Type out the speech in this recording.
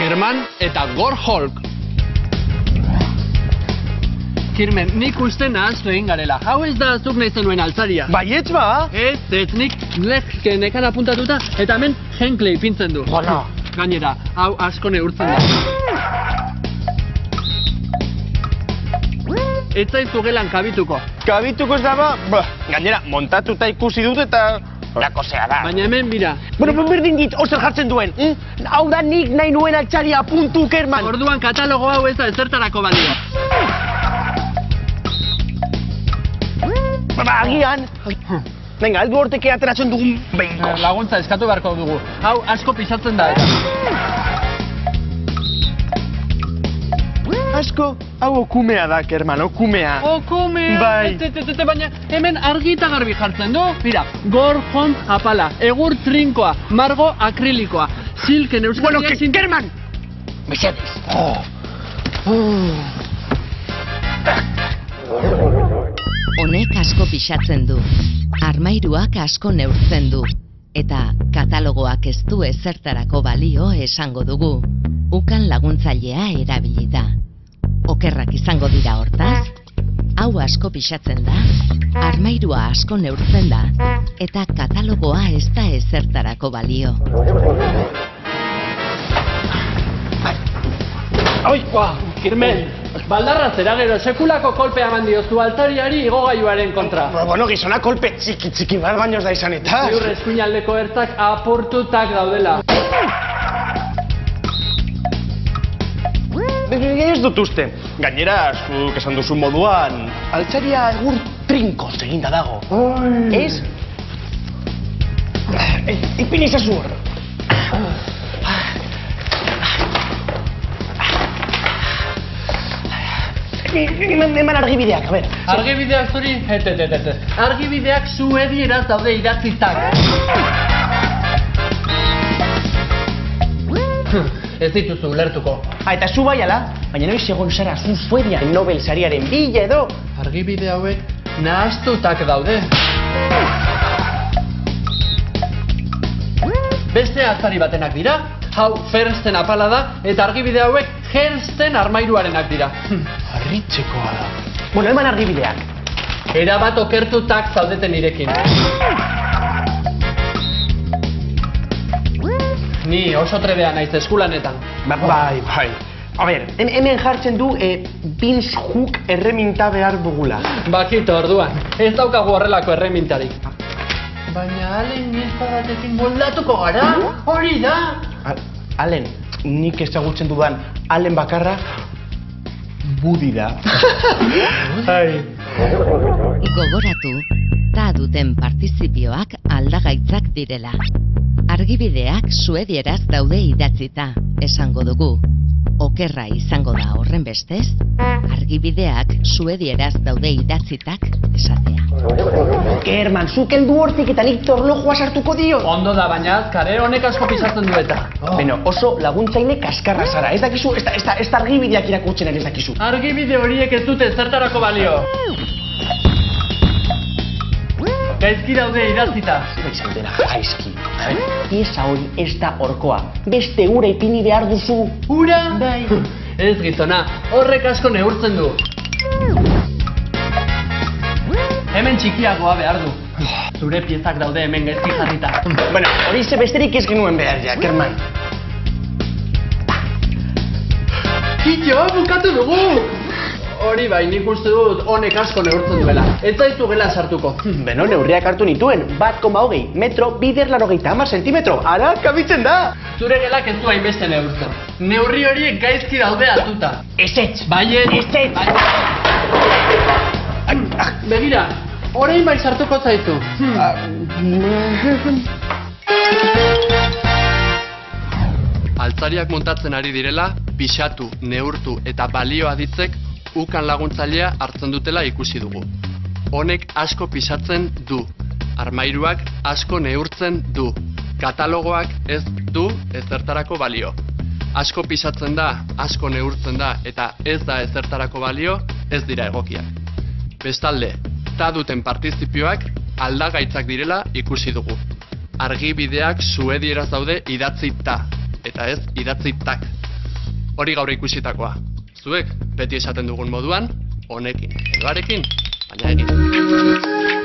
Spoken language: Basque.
Kerman eta Gorholk. Kirmen, nik uste nahaztu egin garela. Hau ez da zuk nahi zenuen altzaria. Baietz ba? Ez, nik nekan apuntatuta eta hemen Henkley ipintzen du. Bona. Gainera, hau asko neurtzen da. Ez zaizu gelan kabituko. Kabituko ez da ba? Gainera, montatuta ikusi dut eta... Lakosea da. Baina hemen, mira. Bueno, berdin dit, ozer jartzen duen. Hau da nik nahi nuen altzaria, puntu, Kerman. Orduan katalogo hau ez da ezertarako balio. Agian. Venga, aldu horteke ateratzen dugun behinko. Laguntza eskatu beharko dugu. Hau asko pisatzen da eta. Asko, hau okumea da, Kerman, okumea. Okumea? Bai. Baina hemen argi eta garbi jartzen du. Mira, Gorhon apala, egur trinkoa, margo akrilikoa, silken euskal... Bueno, Kerman! Mesedez. Honek asko pixatzen du, armairuak asko neurtzen du, eta katalogoak ez du ezertarako balio esango dugu, ukan laguntzailea erabilita. Okerrak izango dira hortaz, hau asko pixatzen da, armairua asko neurtzen da, eta katalogoa ez da ezertarako balio. Oi, Kirmen, baldarra zera gero, sekulako kolpea eman diozu altzariari igogailuaren kontra. Bueno, gizona kolpe txiki bat baino ez da izan eta... Ziur eskuinaldeko ertzak apurtutak daudela. Ez dut uste. Gainera, zuk esan duzu moduan, altzaria egur trinkoz eginda dago. Ez? Ipin izazu hor. Eman argibideak, a ber. Argibideak zuri? Argibideak suedieraz daude idatzitak. Ez dituzu ulertuko. Eta zu bai ala, baina noiz egon zara zu Suedian Nobel sariaren bila edo. Argibide hauek nahaztutak daude. Beste altzari batenak dira, hau Fersten apala da, eta argibide hauek Hersten armairuarenak dira. Harritzekoa da. Bueno, eman argibideak. Erabat okertutak zaudeten irekin. Ni oso trebea naiz eskulanetan. Bai. A ber, hemen jartzen du Vince Hook erreminta behar dugula. Bakito orduan, ez daukagu horrelako erremintarik. Baina Allen niezta batekin moldatuko gara, hori da! Allen, nik ezagutzen dudan Allen bakarra, Budi da. Gogoratu, ta duten partizipioak aldagaitzak direla. Argibideak suedieraz daude idatzita, esango dugu. Okerra izango da horren bestez, argibideak suedieraz daude idatzitak esatea. Kerman, zuk heldu hortik eta nik torlojoa sartuko dio. Ondo da, baina azkare honek asko pisatzen du eta. Beno, oso laguntzaile kaskarra zara, ez dakizu, ez da argibideak irakurtzen ere ez dakizu. Argibide horiek ez dute zertarako balio. Gaizki daude idatzita. Zer izan dena gaizki. Pieza hori ez da horkoa. Beste ura ipini behar duzu. Ura? Bai. Ez gizona, horrek asko neurtzen du. Hemen txikiagoa behar du. Zure piezak daude hemen gaizki jarrita. Bueno, hori ze besterik ez genuen behar ja, Kerman. Kitxo, bukatu dugu! Hori bai, nik uste dut honek asko neurtzen duela. Ez zaitu gela sartuko. Beno, neurriak hartu nituen. 1,20 metro, 2,90 zentimetro. Ara, kabitzen da! Zure gelak ez du hainbeste neurtzen. Neurri horiek gaizki daude hartuta. Ezetz! Baiet! Ezetz! Begira, orain bai sartuko zaitu. Altzariak montatzen ari direla, pixatu, neurtu eta balio aditzek ukan laguntzailea hartzen dutela ikusi dugu. Honek asko pisatzen du, armairuak asko neurtzen du, katalogoak ez du ezertarako balio. Asko pisatzen da, asko neurtzen da eta ez da ezertarako balio, ez dira egokiak. Bestalde, ta duten partizipioak aldagaitzak direla ikusi dugu. Argibideak suedieraz daude idatzita, eta ez idatzitak. Hori gaur ikusitakoa. Zuek beti esaten dugun moduan, honekin edo harekin, baina egin.